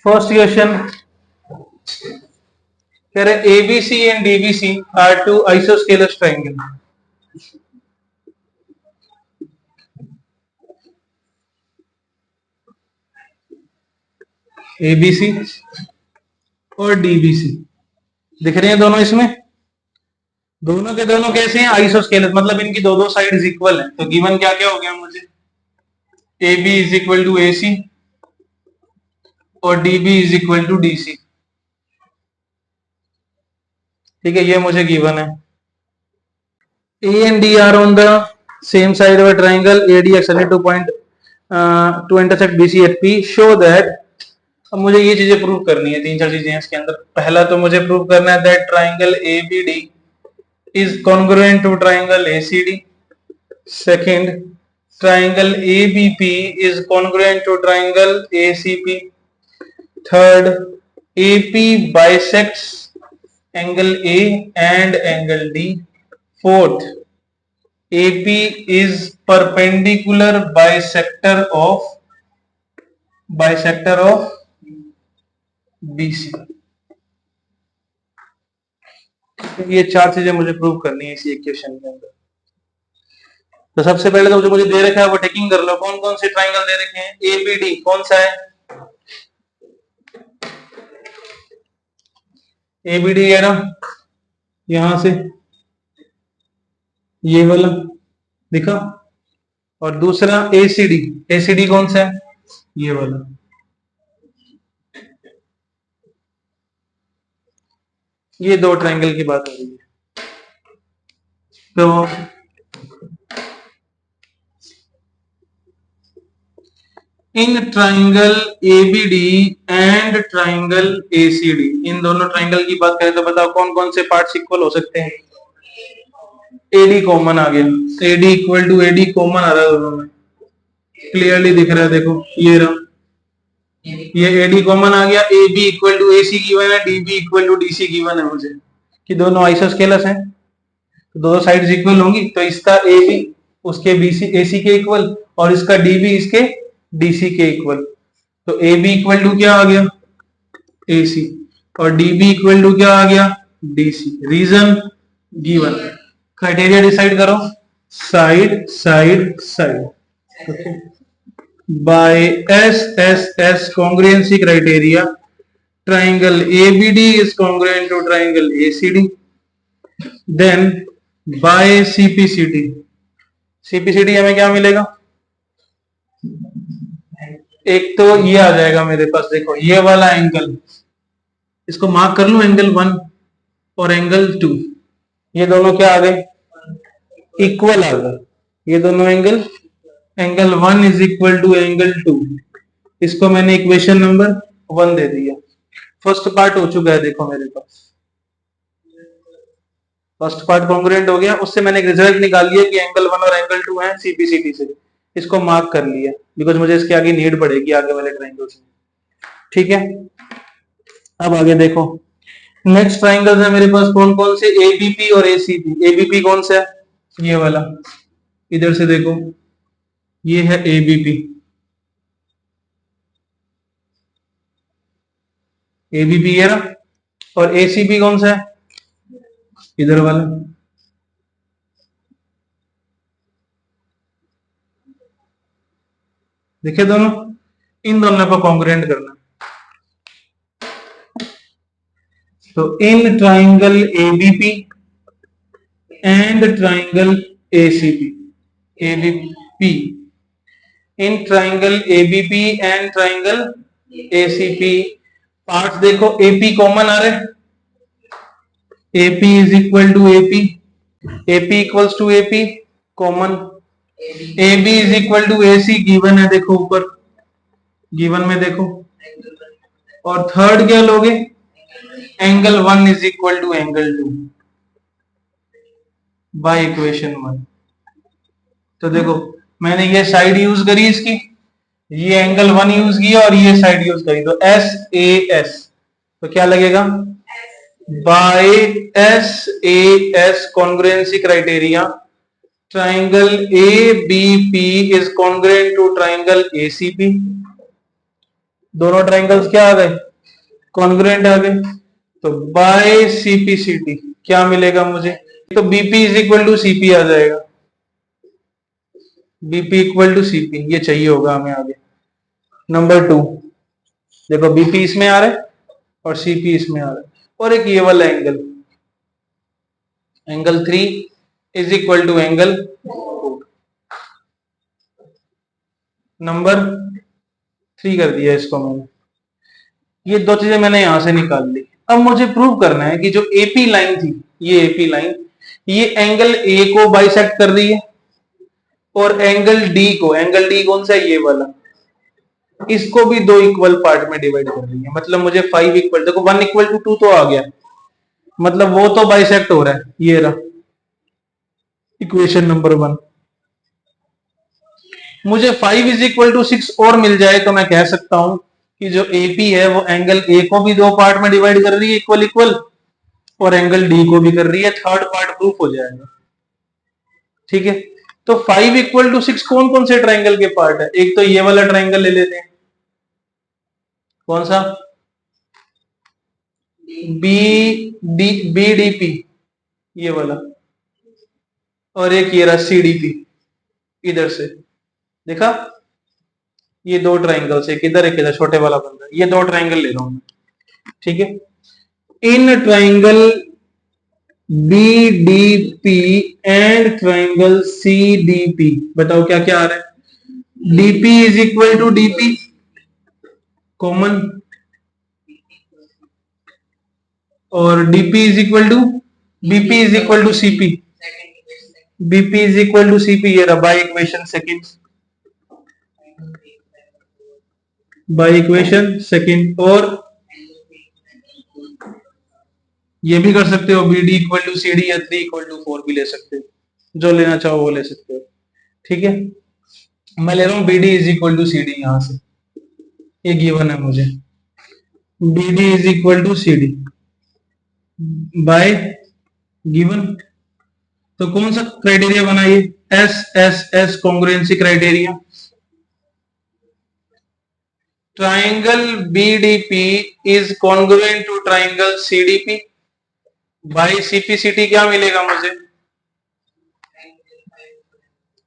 First question कह रहे ABC and DBC are two isosceles triangle. ABC और DBC दिख रहे हैं दोनों, इसमें दोनों के दोनों कैसे हैं, आइसोस्केलस, मतलब इनकी दो दो साइड्स इक्वल है। तो गिवन क्या क्या हो गया मुझे, AB is equal to AC और DB is equal to DC। ठीक है, ये मुझे गिवन है। A and D are on the same side of a triangle AD extended to point to intersect BC at P. Show that, अब मुझे ये चीजें प्रूव करनी है, तीन चार चीजें हैं इसके अंदर। पहला तो मुझे प्रूव करना है that triangle ABD is congruent to triangle ACD. Second, triangle ABP is congruent to triangle ACP. Third, AP bisects angle A and angle D. Fourth, AP is perpendicular bisector of BC। ये चार चीजें मुझे prove करनी है इसी equation के अंदर। तो सबसे पहले तो जो मुझे दे रखा है वो टेकिंग कर लो। कौन कौन से ट्राइंगल दे रखे हैं, ABD कौन सा है, ABD है ना, यहां से ये वाला दिखा, और दूसरा ACD कौन सा है, ये वाला। ये दो ट्राइंगल की बात हो रही है। तो in triangle ABD and triangle ACD, इन दोनों ट्राइंगल की बात करें तो बताओ कौन कौन से पार्ट्स इक्वल हो सकते हैं। AD कॉमन आ गया, AD equal to AD common आ रहा है दोनों में, क्लियरली दिख रहा है, देखो ये रहा, ये AD कॉमन आ गया। AB equal to AC given है, DB equal to DC given है मुझे, कि दोनों आइसोस्केलस हैं, तो दोनों साइड्स इक्वल होंगी। तो इसका AB उसके AC के इक्वल और इसका DB इसके DC के इक्वल। तो AB इक्वल टू क्या आ गया, AC, और DB इक्वल टू क्या आ गया, DC। Reason given, criteria decide करो, side side side, okay. By SSS congruency criteria, triangle ABD is congruent to triangle ACD. Then by CPCD हमें क्या मिलेगा, एक तो ये आ जाएगा मेरे पास, देखो ये वाला एंगल, इसको मार्क कर लूं, एंगल 1 और एंगल 2, ये दोनों क्या आ गए, इक्वल आ गए। ये दोनों angle 1 is equal to angle 2, इसको मैंने इक्वेशन नंबर 1 दे दिया। फर्स्ट पार्ट हो चुका है, देखो मेरे पास फर्स्ट पार्ट कॉन्ग्रुएंट हो गया। उससे मैंने एक रिजल्ट निकाल लिया कि एंगल 1 और एंगल 2 है CPCD से, इसको मार्क कर लिया, बिकॉज मुझे इसके आगे नीड पड़ेगी आगे वाले ट्राइंगल्स में। ठीक है, अब आगे देखो, नेक्स्ट ट्राइंगल्स है मेरे पास कौन कौन से, ABP और ACP। ABP कौन सा है, ये वाला, इधर से देखो, ये है ABP, ABP है ना, और ACP कौन सा है, इधर वाला। देखिए दोनों, इन दोनों को कॉन्ग्रुएंट करना। तो in triangle ABP and triangle ACP, in triangle ABP and triangle ACP parts देखो, AP कॉमन आ रहे, AP is equal to AP equals to AP common, AB is equal to AC given है, देखो ऊपर given में देखो, और third क्या लोगे, angle 1 is equal to angle 2 by equation 1। तो देखो मैंने ये साइड यूज करी इसकी, ये एंगल 1 यूज किया और ये साइड यूज करी, तो SAS, तो क्या लगेगा, by SAS congruency criteria, triangle ABP is congruent to triangle ACP, दोनों ट्राइंगल्स क्या आ गए, कॉन्ग्रुएंट आ गए। तो बाय सीपीसीटी क्या मिलेगा मुझे, तो BP is equal to CP आ जाएगा, बीपी इक्वल टू सीपी, ये चाहिए होगा हमें आगे। नंबर 2 देखो, बीपी इसमें आ रहा है और सीपी इसमें आ रहा है, और एक ये वाला angle, angle 3 is equal to angle 4। Number 3 कर दिया इसको मैंने। ये दो चीजें मैंने यहां से निकाल ली। अब मुझे प्रूव करना है कि जो एपी लाइन थी, ये एपी लाइन, ये एंगल ए को बाइसेक्ट कर रही है और एंगल डी को, एंगल डी कौन सा है, ये वाला, इसको भी दो इक्वल पार्ट में डिवाइड कर रही है। मतलब मुझे 5 इक्वल, देखो 1 इक्वल टू 2 तो आ गया, मतलब वो तो बाइसेक्ट हो रहा है, ये रहा इक्वेशन नंबर 1। मुझे 5 इज इक्वल टू 6 और मिल जाए तो मैं कह सकता हूं कि जो एपी है वो एंगल ए को भी दो पार्ट में डिवाइड कर रही है इक्वल इक्वल, और एंगल डी को भी कर रही है, थर्ड पार्ट प्रूफ हो जाएगा। ठीक है, तो 5 इक्वल टू 6 कौन कौन से ट्राइंगल के पार्ट है, एक तो ये वाला ट्राइंगल ले लेते हैं, कौन सा, B D B D P, ये वाला, और एक ये रहा सी डी पी, इधर से देखा, ये दो ट्राइंगल्स, एक इधर एक इधर, छोटे वाला बन रहा है, ये दो ट्राइंगल ले रहा हूं मैं। ठीक है, in triangle B D P and triangle C D P, बताओ क्या क्या आ रहा है, DP is equal to DP common, और DP is equal to BP is equal to CP, BP is equal to CP, ये रहा by equation second, by equation second. और ये भी कर सकते हो, B D equal to C D या 3 इक्वल टू 4 भी ले सकते हो, जो लेना चाहो वो ले सकते हो। ठीक है, मैं ले रहा हूं B D is equal to C D, यहां से ये गिवन है मुझे, B D is equal to C D by given. तो कौन सा क्राइटेरिया बनाइए, S S S congruency criteria, triangle BDP is congruent to triangle CDP by CPCT, क्या मिलेगा मुझे,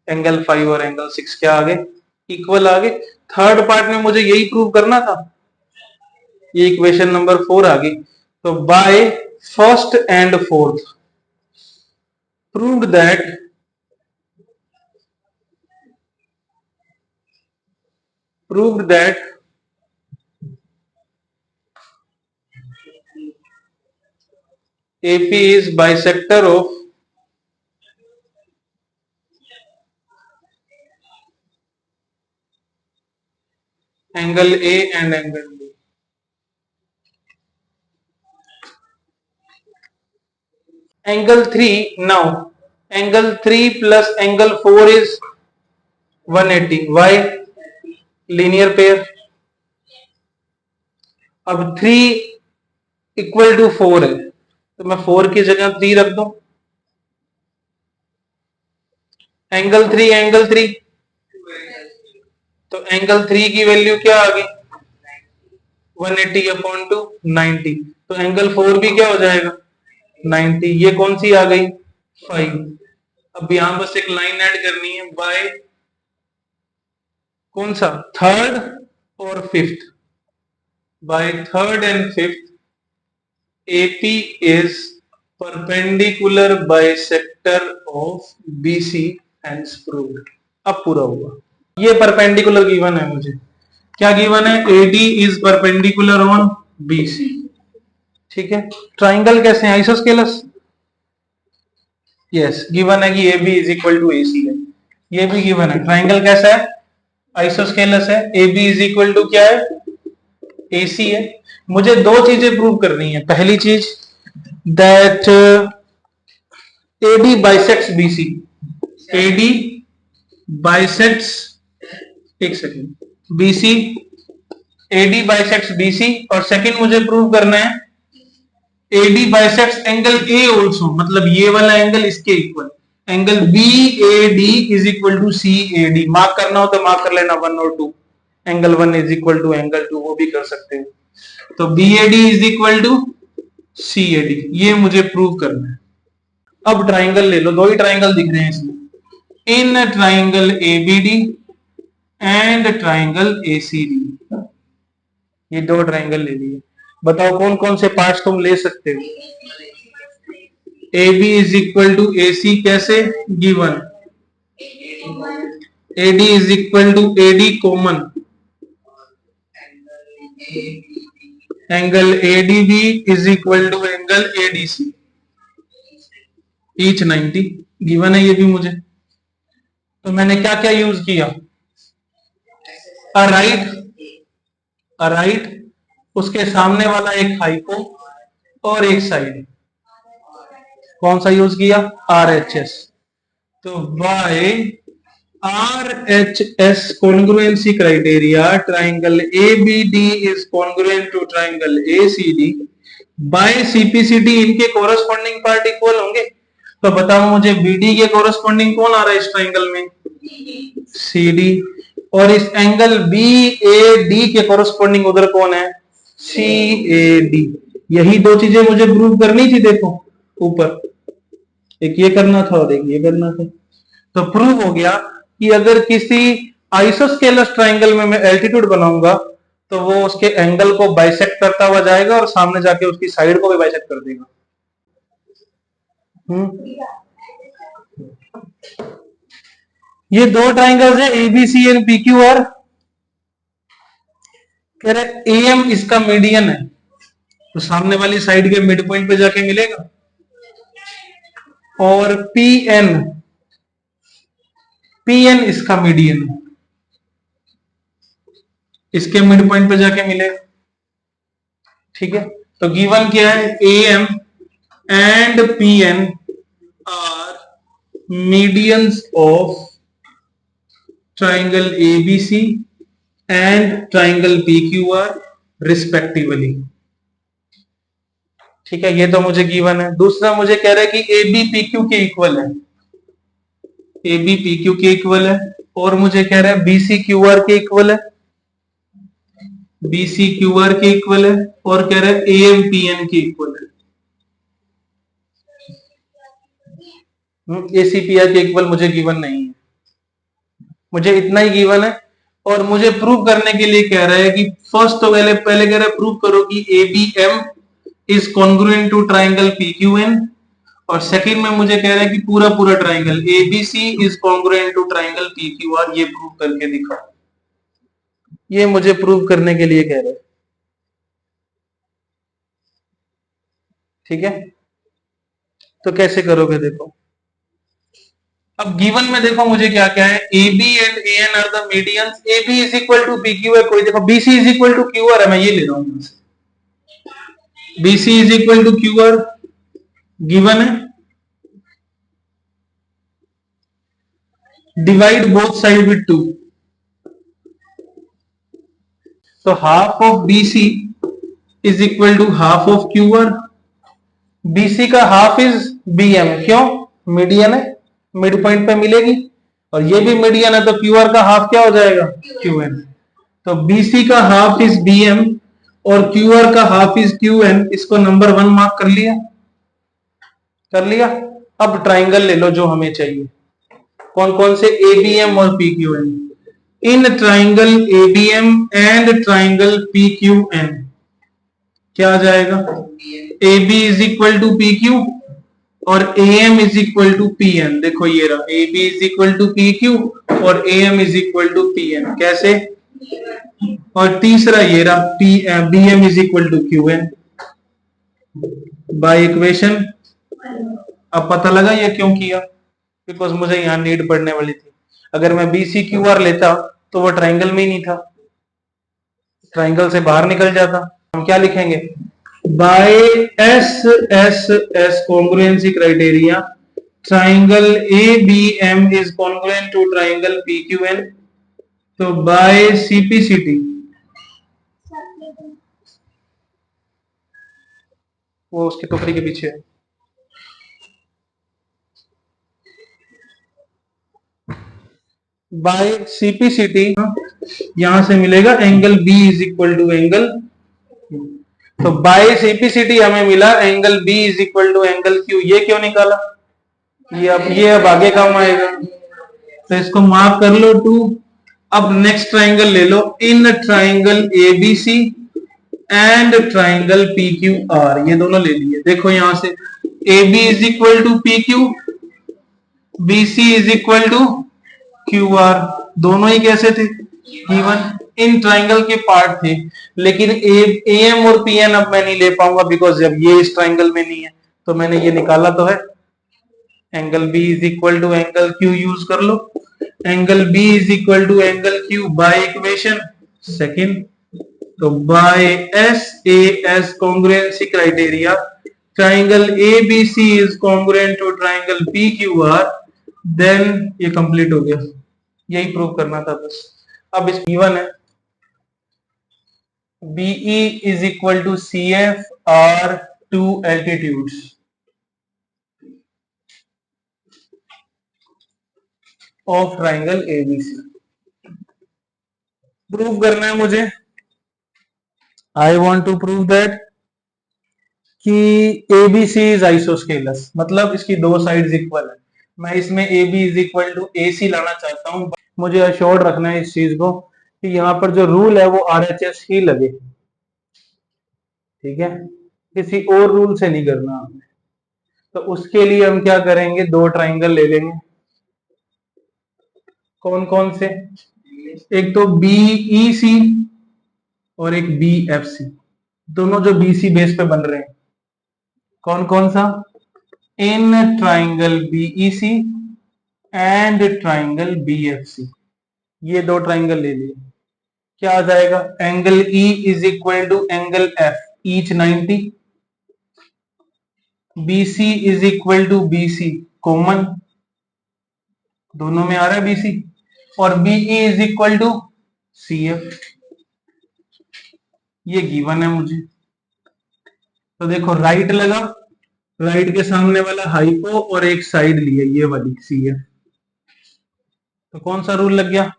एंगल 5 और एंगल 6 क्या आगे, इक्वल आगे। थर्ड पार्ट में मुझे यही प्रूव करना था, ये इक्वेशन नंबर 4 आ गई। तो by first and fourth proved that AP is bisector of angle A and angle B. Angle 3, now angle 3 plus angle 4 is 180. Why? Linear pair. अब 3 इक्वल टू 4 है, तो मैं 4 की जगह 3 रख दूं, एंगल 3, तो एंगल 3 की वैल्यू क्या आ गई, 180 अपॉन टू 90, तो एंगल 4 भी क्या हो जाएगा 90, ये कौन सी आ गई 5। अब यहां बस एक लाइन ऐड करनी है, बाय कौन सा, थर्ड और fifth, by third and fifth AP is perpendicular bisector of BC hence proved। अब पूरा हुआ, ये परपेंडिकुलर गिवन है मुझे, क्या गिवन है, AD is perpendicular on BC। ठीक है, ट्राइंगल कैसे हैं, आइसोस्केलस, यस गिवन है कि AB is equal to AC है, ये भी गिवन है। ट्राइंगल कैसा है, आइसोस्केलस है, AB is equal to क्या है, AC है। मुझे दो चीजें प्रूव करनी है, पहली चीज that AD bisects BC, AD bisects, एक second, BC, AD bisects BC, और सेकंड मुझे प्रूव करना है AD bisects angle A also, मतलब ये वाला एंगल इसके equal, angle BAD is equal to CAD। Mark करना हो तो मार्क कर लेना 1 और 2, angle 1 is equal to angle 2, वो भी कर सकते हो। तो BAD is equal to CAD, ये मुझे प्रूव करना है। अब ट्राइंगल ले लो, दो ही ट्राइंगल दिख रहे हैं इसमें, in triangle ABD and triangle ACD, ये दो ट्राइंगल ले लिए। बताओ कौन कौन से पार्ट्स तुम ले सकते हो। AB is equal to AC कैसे, given. AD is equal to AD common, angle ADB is equal to angle ADC, each 90, given है ये भी मुझे। तो मैंने क्या क्या यूज किया, राइट, उसके सामने वाला एक हाइपो और एक साइड, कौन सा यूज किया, RHS। तो bye RHS congruency criteria triangle ABD is congruent to triangle ACD by CPCD, इनके कोरस्पॉन्डिंग पार्ट इक्वल होंगे। तो बताओ मुझे BD के कोरस्पॉन्डिंग कौन आ रहा है इस ट्राइंगल में, CD, और इस एंगल BAD के कोरस्पॉन्डिंग उधर कौन है, CAD। यही दो चीजें मुझे प्रूव करनी थी, देखो ऊपर एक ये करना था और एक ये करना था। तो प्रूव हो गया कि अगर किसी आइसोस्केलस ट्राइंगल में मैं एल्टीट्यूड बनाऊंगा तो वो उसके एंगल को बाइसेक्ट करता हुआ जाएगा और सामने जाके उसकी साइड को भी बाइसेक्ट कर देगा। ये दो ट्राइंगल्स है ABC एंड PQR, कह रहे AM इसका मीडियन है, तो सामने वाली साइड के मिड पॉइंट पे जाके मिलेगा, और PN इसका मीडियन है, इसके मिड पॉइंट पे जाके मिलेगा। ठीक है, तो गिवन क्या है, AM and PN are medians of triangle ABC and triangle PQR respectively. ठीक है, ये तो मुझे गिवन है। दूसरा मुझे कह रहा है कि AB PQ के इक्वल है, AB PQ के इक्वल है, और मुझे कह रहा है BC QR के इक्वल है, BC QR के इक्वल है, और कह रहा है AM PN के इक्वल है। ACPR के इक्वल मुझे गिवन नहीं है, मुझे इतना ही गिवन है। और मुझे प्रूव करने के लिए कह रहा है कि फर्स्ट तो पहले कह रहा है प्रूव करो कि ABM is congruent to triangle PQN, और सेकंड में मुझे कह रहा है कि पूरा पूरा triangle ABC is congruent to triangle PQR, ये प्रूव करके दिखाओ। ये मुझे प्रूव करने के लिए कह रहा है। ठीक है, तो कैसे करोगे देखो। अब गिवन में देखो मुझे क्या क्या है, AB and AN are the medians, AB is equal to PQ है कोई, देखो BC is equal to QR है, मैं ये ले रहा हूं, BC is equal to QR given है। डिवाइड बोथ साइड विद 2, तो half of BC is equal to half of QR। BC का हाफ इज BM, क्यों, मीडियन है, मिड पॉइंट पे मिलेगी, और ये भी मीडियन है, तो QR का हाफ क्या हो जाएगा, QN। तो BC का हाफ इज BM और QR का हाफ इज QN, इसको नंबर 1 मार्क कर लिया, कर लिया। अब ट्राइंगल ले लो जो हमें चाहिए, कौन कौन से, ABM और PQN। In triangle ABM and triangle PQN क्या आ जाएगा, AB is equal to PQ और AM is equal to PN। देखो ये रहा, AB is equal to PQ और AM is equal to PN, कैसे, और तीसरा ये रहा, BM is equal to QN by equation. अब पता लगा ये क्यों किया, बिकॉज मुझे यहाँ नीड पड़ने वाली थी। अगर मैं BCQR लेता तो वो ट्राइंगल में ही नहीं था, ट्राइंगल से बाहर निकल जाता। हम क्या लिखेंगे, by SSS congruency criteria triangle ABM is congruent to triangle PQN, तो बाय CPCT, वो उसकी टोकरी के पीछे है, बाय सीपीसीटी यहां से मिलेगा angle B is equal to angle, तो बाय सीपीसीटी हमें मिला angle B is equal to angle Q. ये क्यों निकाला? ये अब आगे काम आएगा, तो इसको मार्क कर लो 2। अब नेक्स्ट ट्राइंगल ले लो, in triangle ABC and triangle P Q R, ये दोनों ले लिए। देखो यहां से A B is equal to P Q, B C is equal to Q R, दोनों ही कैसे थे? गिवन इन ट्राइंगल के पार्ट थे, लेकिन ए एम और पी एन अब मैं नहीं ले पाऊंगा बिकॉज जब ये इस ट्राइंगल में नहीं है, तो मैंने ये निकाला तो है। Angle B is equal to angle Q use कर लो, angle B is equal to angle Q by equation second, तो by S A S congruency criteria triangle A B C is congruent to triangle P Q R, then ये complete हो गया। यही prove करना था बस। अब इस गिवन है BE is equal to C F are two altitudes, of triangle ABC. Prove करना है मुझे, I want to prove that कि एबीसी इज आइसोस्केलस, मतलब इसकी दो साइड्स इक्वल है। मैं इसमें A B is equal to A C लाना चाहता हूं। मुझे अश्योर्ड रखना है इस चीज को कि यहाँ पर जो रूल है वो आरएचएस ही लगे, ठीक है, किसी और रूल से नहीं करना हमें। तो उसके लिए हम क्या करेंगे, दो ट्राइंगल ले लेंगे। कौन कौन से? एक तो बीई सी और एक बी एफ सी, दोनों जो बीसी बेस पे बन रहे हैं। कौन कौन सा? In triangle BE C and triangle BFC, ये दो ट्राइंगल ले लिए। क्या आ जाएगा? Angle E is equal to angle F each 90, BC is equal to BC common, दोनों में आ रहा है बीसी, और BE is equal to C F, ये गिवन है मुझे। तो देखो राइट लगा, राइट के सामने वाला हाइपो और एक साइड लिए ये वाली सी एफ, तो कौन सा रूल लग गया?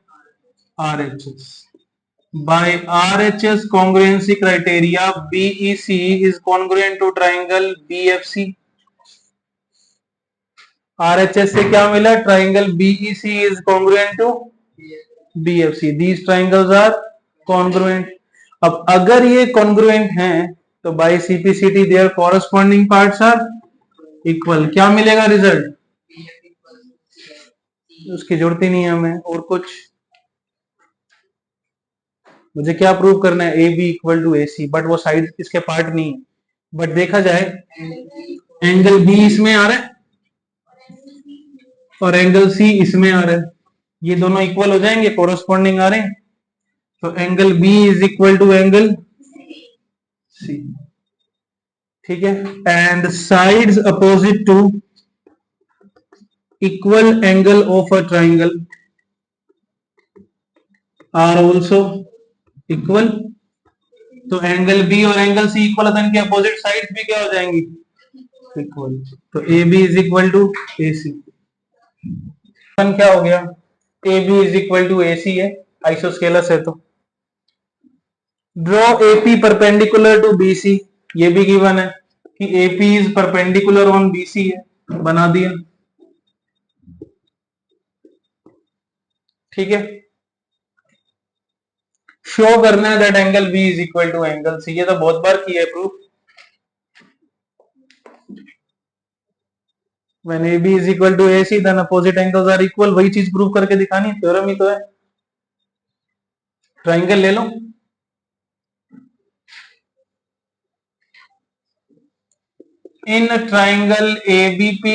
RHS. By RHS congruency criteria, BEC is congruent to triangle BFC. RHS से क्या मिला? Triangle BEC is congruent to BFC. These triangles are congruent. अब अगर ये congruent हैं तो by CPCT their corresponding parts are equal. क्या मिलेगा रिजल्ट? उसकी जरूरत ही नहीं है हमें और कुछ। मुझे क्या प्रूव करना है? A B equal to A C, but वो साइड इसके पार्ट नहीं है। बट देखा जाए एंगल बी इसमें आ रहा है और एंगल सी इसमें आ रहा है, ये दोनों इक्वल हो जाएंगे, कोरस्पॉन्डिंग आ रहे हैं। तो angle B is equal to angle C, ठीक है। And sides opposite to equal angle of a triangle are also equal. तो एंगल बी और एंगल सी इक्वल है, इनके अपोजिट साइड्स भी क्या हो जाएंगी? इक्वल। तो A B is equal to A C, क्या हो गया? A B is equal to A C है, आइसोस्केलस है। तो draw AP perpendicular to BC, ये भी गिवन है कि AP is perpendicular on BC है, बना दिया, ठीक है। शो करना है that angle B is equal to angle C, ये तो बहुत बार किया है proof. When AB is equal to AC, then opposite angles are equal, वही चीज प्रूव करके दिखानी, थ्योरम ही तो है। ट्राइंगल ले लो, in triangle ABP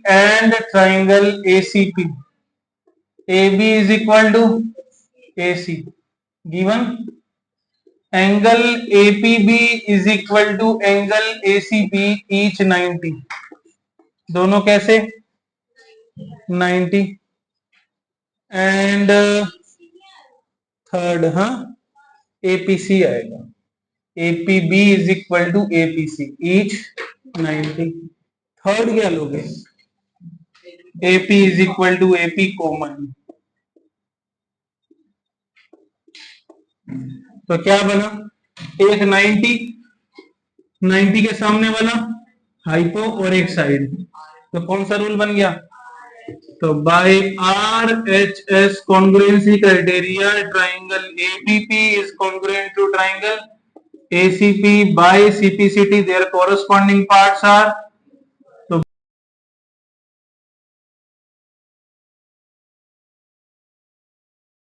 and triangle ACP, AB is equal to AC, given angle APB is equal to angle ACP each 90, दोनों कैसे? 90। एंड थर्ड, हाँ, APC आएगा, APB is equal to APC each 90। Third क्या लोगे? AP is equal to AP common, तो क्या बना, एक 90 के सामने वाला हाइपो और एक साइड, तो कौन सा रूल बन गया, तो by R H S congruency criteria triangle ABP is congruent to triangle ACP by CPCT, their corresponding parts are